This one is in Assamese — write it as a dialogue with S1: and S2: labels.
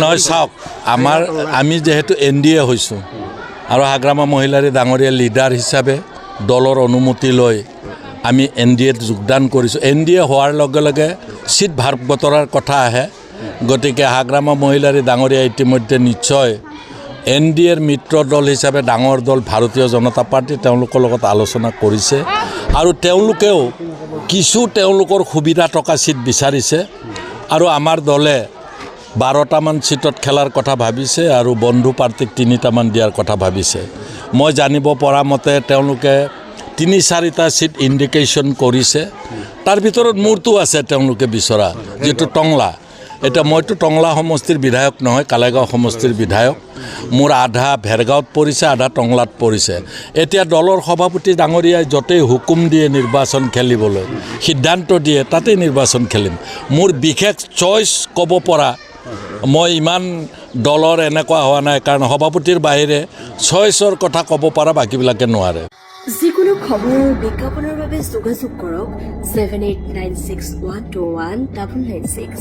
S1: নহয় চাওক আমি যেহেতু NDA হৈছোঁ আৰু হাগ্ৰামা মহিলাৰী ডাঙৰীয়া লিডাৰ হিচাপে দলৰ অনুমতি লৈ আমি NDAত যোগদান কৰিছোঁ। NDA হোৱাৰ লগে লগে চিট ভাগ বতৰাৰ কথা আহে। গতিকে হাগ্ৰামা মহিলাৰী ডাঙৰীয়া ইতিমধ্যে নিশ্চয় NDAৰ মিত্ৰ দল হিচাপে ডাঙৰ দল ভাৰতীয় জনতা পাৰ্টি তেওঁলোকৰ লগত আলোচনা কৰিছে আৰু তেওঁলোকেও কিছু তেওঁলোকৰ সুবিধা থকা চিট বিচাৰিছে আৰু আমাৰ দলে 12টামান চিটত খেলাৰ কথা ভাবিছে আৰু বন্ধু পাৰ্টিক 3টামান দিয়াৰ কথা ভাবিছে। মই জানিব পৰা মতে তেওঁলোকে 3-4টা চিট ইণ্ডিকেশ্যন কৰিছে। তাৰ ভিতৰত মোৰটো আছে তেওঁলোকে বিচৰা যেটো টংলা। এটা মইতো টংলা সমষ্টিৰ বিধায়ক নহয়, কালেগাঁও সমষ্টিৰ বিধায়ক। মোৰ আধা ভেৰগাঁৱত পৰিছে, আধা টংলাত পৰিছে। এতিয়া দলৰ সভাপতি ডাঙৰীয়াই য'তেই হুকুম দিয়ে নিৰ্বাচন খেলিবলৈ, সিদ্ধান্ত দিয়ে তাতেই নিৰ্বাচন খেলিম। মোৰ বিশেষ চইচ ক'ব পৰা মই ইমান দলৰ এনেকুৱা হোৱা নাই, কাৰণ সভাপতিৰ বাহিৰে চইচৰ কথা ক'ব পৰা বাকীবিলাকে নোৱাৰে।
S2: যিকোনো খবৰ আৰু বিজ্ঞাপনৰ বাবে যোগাযোগ কৰক 7896121996।